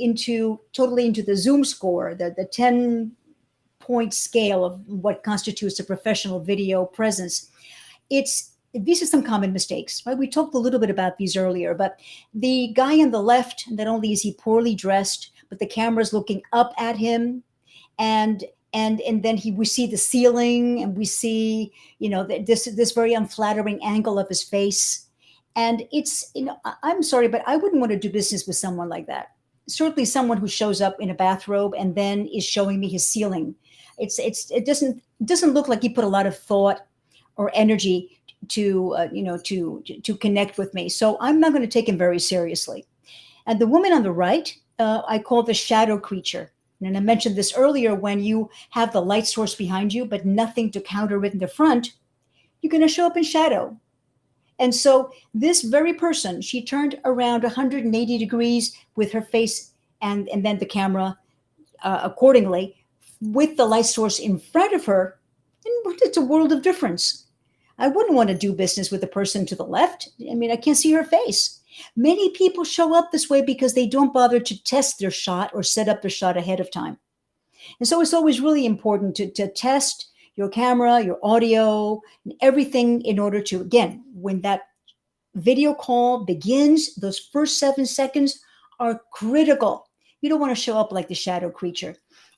totally into the Zoom score, the 10-point scale of what constitutes a professional video presence. These are some common mistakes, right? We talked a little bit about these earlier, but the guy on the left, not only is he poorly dressed, but the camera's looking up at him, and then we see the ceiling, and we see, this very unflattering angle of his face. And it's, I'm sorry, but I wouldn't want to do business with someone like that. Certainly someone who shows up in a bathrobe and then is showing me his ceiling. It doesn't look like he put a lot of thought or energy to connect with me. So I'm not going to take him very seriously. And the woman on the right, I call the shadow creature. And I mentioned this earlier, when you have the light source behind you, but nothing to counter it in the front, you're going to show up in shadow. And so this very person, she turned around 180 degrees with her face and then the camera accordingly with the light source in front of her. And it's a world of difference. I wouldn't want to do business with the person to the left. I mean, I can't see her face. Many people show up this way because they don't bother to test their shot or set up their shot ahead of time. And so it's always really important to test your camera, your audio, and everything in order to, again, when that video call begins, those first 7 seconds are critical. You don't want to show up like the shadow creature.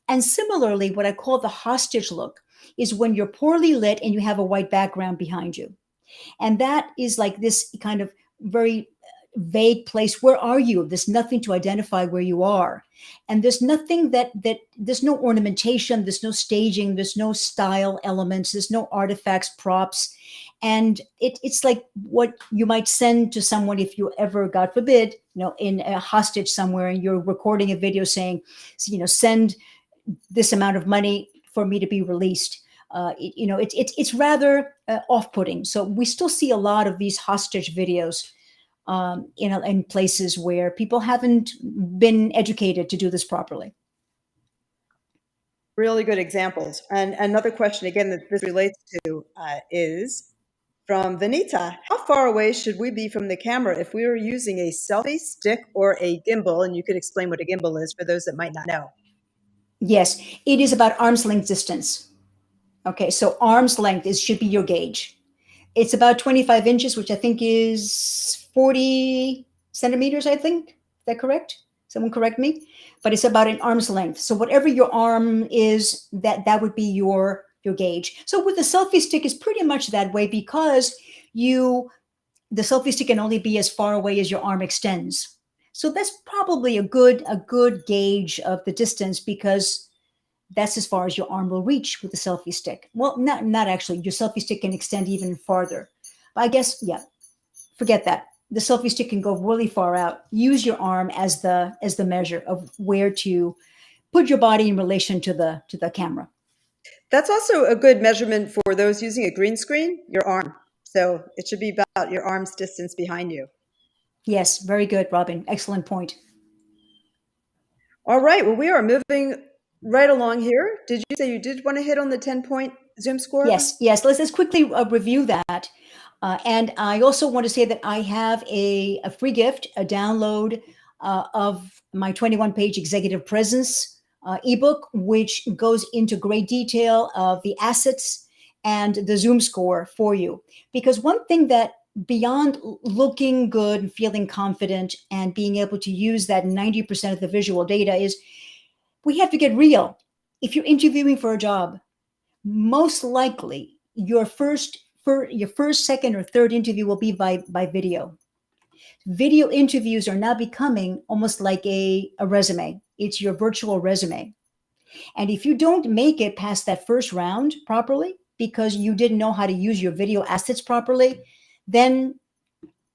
And similarly, what I call the hostage look is when you're poorly lit and you have a white background behind you. And that is like this kind of very vague place. Where are you? There's nothing to identify where you are. And there's nothing that there's no ornamentation, there's no staging, there's no style elements, there's no artifacts, props. And it's like what you might send to someone if you ever, God forbid, in a hostage somewhere and you're recording a video saying, send this amount of money for me to be released. It's rather off-putting. So we still see a lot of these hostage videos in places where people haven't been educated to do this properly. Really good examples. And another question, again, that this relates to is from Vanita. How far away should we be from the camera if we were using a selfie stick or a gimbal? And you could explain what a gimbal is for those that might not know. Yes, it is about arm's length distance. Okay, so arm's length should be your gauge. It's about 25 inches, which I think is 40 centimeters, I think. Is that correct? Someone correct me. But it's about an arm's length. So whatever your arm is, that would be your gauge. So with the selfie stick, it's pretty much that way because the selfie stick can only be as far away as your arm extends. So that's probably a good gauge of the distance because that's as far as your arm will reach with the selfie stick. Well, not actually. Your selfie stick can extend even farther. But I guess, yeah, forget that. The selfie stick can go really far out. Use your arm as the measure of where to put your body in relation to the camera. That's also a good measurement for those using a green screen, your arm. So it should be about your arm's distance behind you. Yes, very good, Robin. Excellent point. All right. Well, we are moving right along here. Did you say you did want to hit on the 10-point Zoom score? Yes. Let's quickly review that. And I also want to say that I have a free gift, a download of my 21-page executive presence ebook, which goes into great detail of the assets and the Zoom score for you. Because one thing that beyond looking good and feeling confident and being able to use that 90% of the visual data is we have to get real. If you're interviewing for a job, most likely your first, second, or third interview will be by video. Video interviews are now becoming almost like a resume. It's your virtual resume. And if you don't make it past that first round properly because you didn't know how to use your video assets properly, then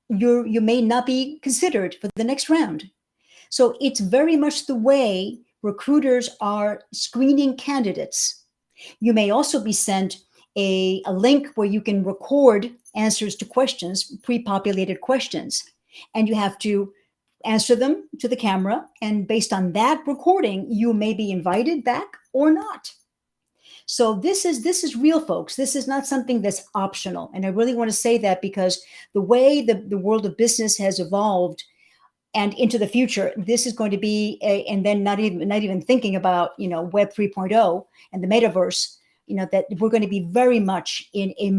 you may not be considered for the next round. So it's very much the way recruiters are screening candidates. You may also be sent a link where you can record answers to questions, pre-populated questions, and you have to answer them to the camera. And based on that recording, you may be invited back or not. So this is real, folks. This is not something that's optional. And I really want to say that because the way the world of business has evolved and into the future, this is going to be and then not even thinking about, Web 3.0 and the metaverse, that we're going to be very much in a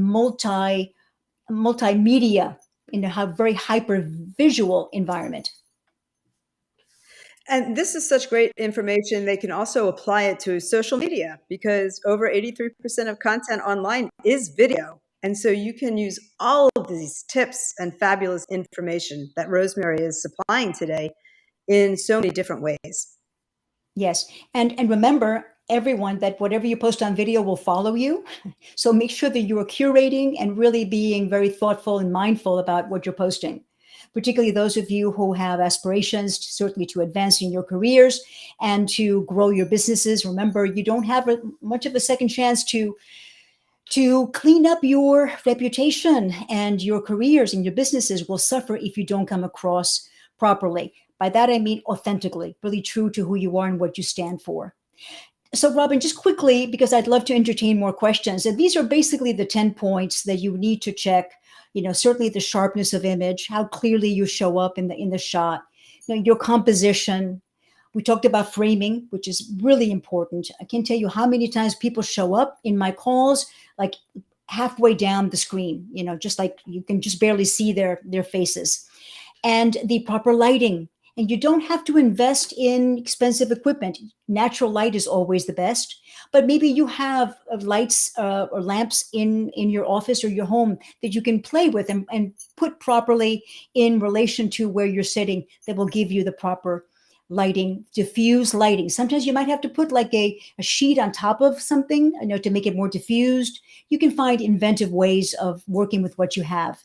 multimedia, in a very hyper visual environment. And this is such great information. They can also apply it to social media because over 83% of content online is video. And so you can use all of these tips and fabulous information that Rosemary is supplying today in so many different ways. Yes. And remember, everyone, that whatever you post on video will follow you. So make sure that you are curating and really being very thoughtful and mindful about what you're posting, particularly those of you who have aspirations certainly to advance in your careers and to grow your businesses. Remember, you don't have much of a second chance to clean up your reputation, and your careers and your businesses will suffer if you don't come across properly. By that, I mean authentically, really true to who you are and what you stand for. So, Robin, just quickly, because I'd love to entertain more questions. And these are basically the 10 points that you need to check. Certainly the sharpness of image, how clearly you show up in the shot, your composition. We talked about framing, which is really important. I can't tell you how many times people show up in my calls, like halfway down the screen, just like you can just barely see their faces. And the proper lighting. And you don't have to invest in expensive equipment. Natural light is always the best, but maybe you have lights or lamps in your office or your home that you can play with and put properly in relation to where you're sitting that will give you the proper lighting, diffuse lighting. Sometimes you might have to put like a sheet on top of something, to make it more diffused. You can find inventive ways of working with what you have.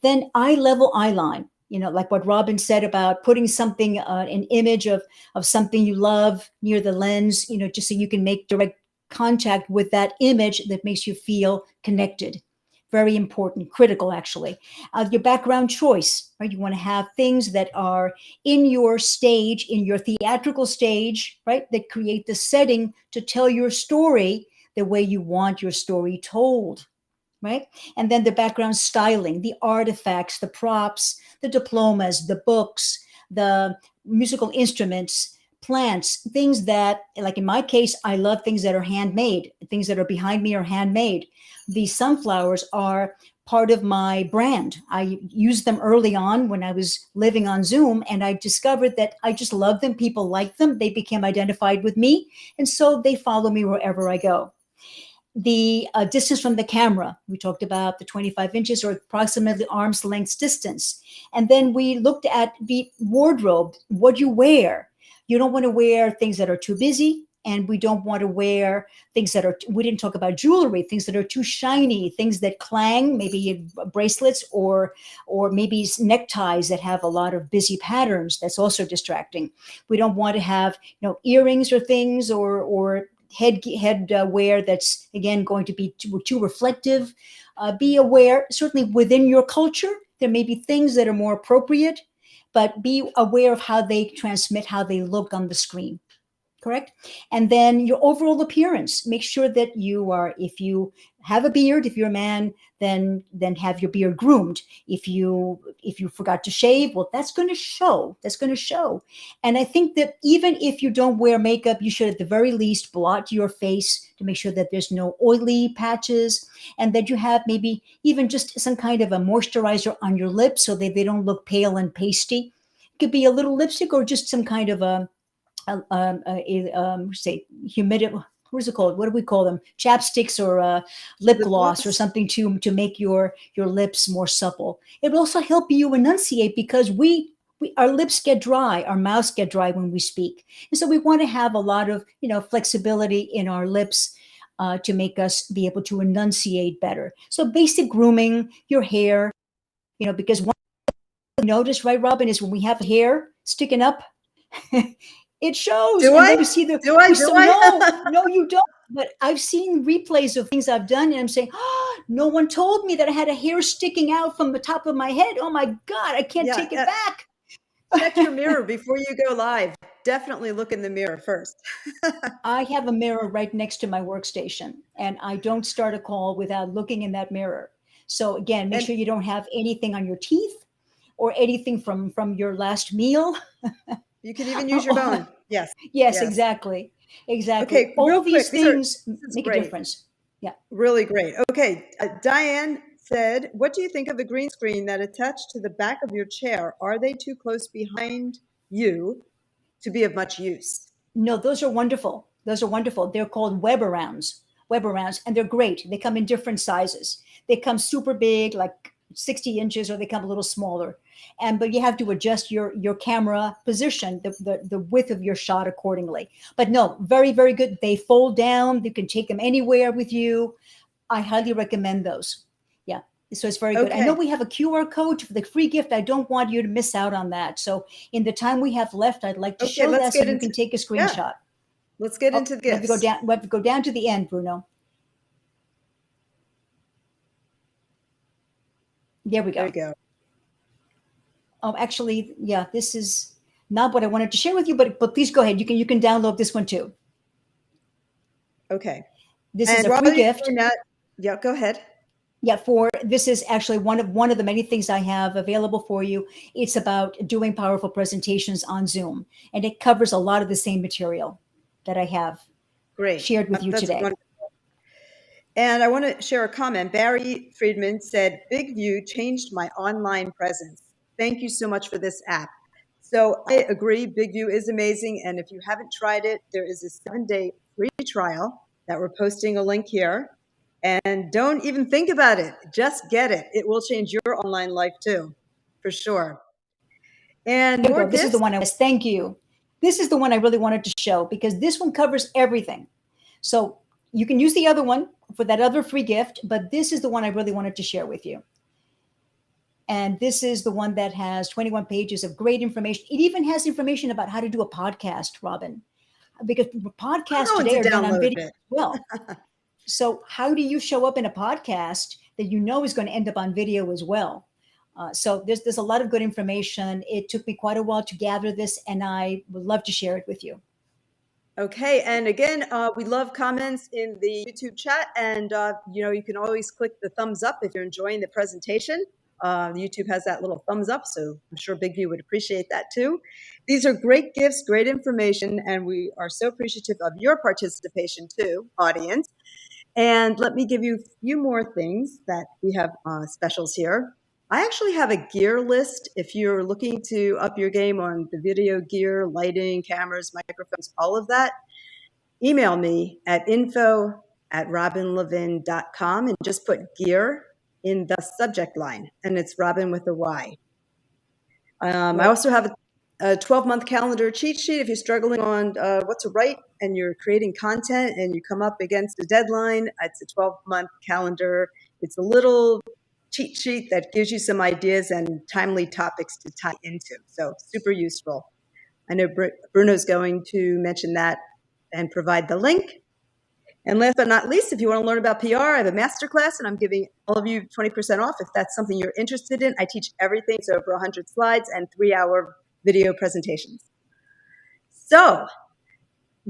Then eye level eye line. Like what Robin said about putting something, an image of something you love near the lens, just so you can make direct contact with that image that makes you feel connected. Very important, critical, actually. Your background choice, right? You want to have things that are in your stage, in your theatrical stage, right? That create the setting to tell your story the way you want your story told. Right? And then the background styling, the artifacts, the props, the diplomas, the books, the musical instruments, plants, things that, like in my case, I love things that are handmade. Things that are behind me are handmade. The sunflowers are part of my brand. I used them early on when I was living on Zoom, and I discovered that I just love them. People like them. They became identified with me. And so they follow me wherever I go. The distance from the camera, we talked about the 25 inches or approximately arm's length distance. And then we looked at the wardrobe, what you wear. You don't want to wear things that are too busy, and we don't want to wear things that we didn't talk about jewelry, things that are too shiny, things that clang, maybe bracelets or maybe neckties that have a lot of busy patterns. That's also distracting. We don't want to have, earrings or things or head wear that's, again, going to be too reflective. Be aware, certainly within your culture, there may be things that are more appropriate, but be aware of how they transmit, how they look on the screen. Correct? And then your overall appearance. Make sure that you are, if you have a beard, if you're a man, then have your beard groomed. If you forgot to shave, well, that's going to show. That's going to show. And I think that even if you don't wear makeup, you should at the very least blot your face to make sure that there's no oily patches, and that you have maybe even just some kind of a moisturizer on your lips so that they don't look pale and pasty. It could be a little lipstick or just some kind of say humidity. What is it called? What do we call them? Chapsticks or lip gloss or something to make your lips more supple. It will also help you enunciate, because our lips get dry, our mouths get dry when we speak, and so we want to have a lot of flexibility in our lips to make us be able to enunciate better. So basic grooming, your hair, because one thing you notice, right, Robin, is when we have hair sticking up. It shows. Do and I? Then we see the. Do I? Do I? No, you don't. But I've seen replays of things I've done, and I'm saying, oh, no one told me that I had a hair sticking out from the top of my head. Oh my God, I can't take it back. Check your mirror before you go live. Definitely look in the mirror first. I have a mirror right next to my workstation, and I don't start a call without looking in that mirror. So again, make sure you don't have anything on your teeth or anything from your last meal. You can even use your phone. Yes. Yes, exactly. Okay, all real these quick, things make a difference. Yeah. Really great. Okay, Diane said, what do you think of the green screen that attached to the back of your chair? Are they too close behind you to be of much use? No, those are wonderful. Those are wonderful. They're called web-arounds, and they're great. They come in different sizes. They come super big, like 60 inches, or they come a little smaller. But you have to adjust your camera position, the width of your shot accordingly. But no, very, very good. They fold down. You can take them anywhere with you. I highly recommend those. Yeah. So it's very good. I know we have a QR code for the free gift. I don't want you to miss out on that. So in the time we have left, I'd like to show that so you can take a screenshot. Yeah. Let's get into the gifts. We have to go down to the end, Bruno. There we go. There you go. Oh, actually, yeah, this is not what I wanted to share with you, but please go ahead. You can download this one too. Okay. This is a free gift. Yeah, go ahead. Yeah, this is actually one of the many things I have available for you. It's about doing powerful presentations on Zoom, and it covers a lot of the same material that I have shared with you today. Wonderful. And I want to share a comment. Barry Friedman said, Big View changed my online presence. Thank you so much for this app. So I agree, Big View is amazing. And if you haven't tried it, there is a 7-day free trial that we're posting a link here. And don't even think about it. Just get it. It will change your online life too, for sure. And this is the one thank you. This is the one I really wanted to show, because this one covers everything. So you can use the other one for that other free gift, but this is the one I really wanted to share with you. And this is the one that has 21 pages of great information. It even has information about how to do a podcast, Robin, because podcasts today are done on video as well. So how do you show up in a podcast that you know is going to end up on video as well? So there's a lot of good information. It took me quite a while to gather this, and I would love to share it with you. Okay. And again, we love comments in the YouTube chat, and you can always click the thumbs up if you're enjoying the presentation. YouTube has that little thumbs up, so I'm sure Big View would appreciate that too. These are great gifts, great information, and we are so appreciative of your participation too, audience. And let me give you a few more things that we have specials here. I actually have a gear list if you're looking to up your game on the video gear, lighting, cameras, microphones, all of that. Email me at info@robinlevin.com and just put gear in the subject line, and it's Robin with a Y. I also have a 12-month calendar cheat sheet if you're struggling on what to write and you're creating content and you come up against a deadline. It's a 12-month calendar. It's a little cheat sheet that gives you some ideas and timely topics to tie into. So super useful. I know Bruno's going to mention that and provide the link. And last but not least, if you want to learn about PR, I have a masterclass, and I'm giving all of you 20% off if that's something you're interested in. I teach everything. It's over 100 slides and 3-hour video presentations. So,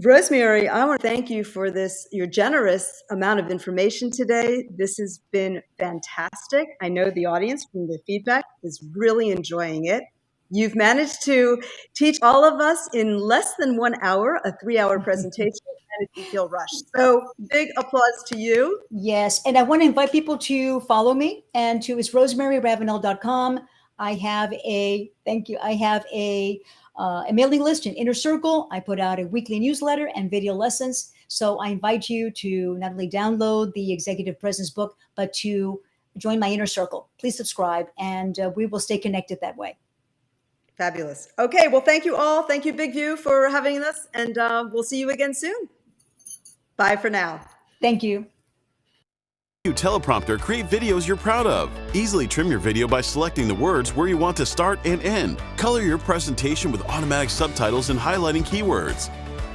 Rosemary, I want to thank you for your generous amount of information today. This has been fantastic. I know the audience from the feedback is really enjoying it. You've managed to teach all of us in less than 1 hour, a 3-hour presentation, and if you feel rushed. So big applause to you. Yes, and I want to invite people to follow me and it's rosemaryravinal.com. I have a mailing list, an inner circle. I put out a weekly newsletter and video lessons. So I invite you to not only download the Executive Presence book, but to join my inner circle. Please subscribe, and we will stay connected that way. Fabulous. Okay, well, thank you all. Thank you, Big View, for having us, and we'll see you again soon. Bye for now. Thank you. Teleprompter, create videos you're proud of. Easily trim your video by selecting the words where you want to start and end. Color your presentation with automatic subtitles and highlighting keywords.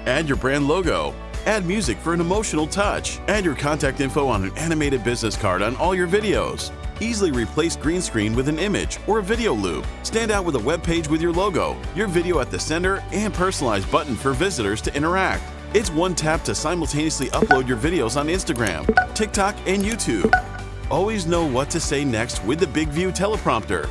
Add your brand logo. Add music for an emotional touch. Add your contact info on an animated business card on all your videos. Easily replace green screen with an image or a video loop. Stand out with a web page with your logo, your video at the center, and personalized button for visitors to interact. It's one tap to simultaneously upload your videos on Instagram, TikTok, and YouTube. Always know what to say next with the Big View teleprompter.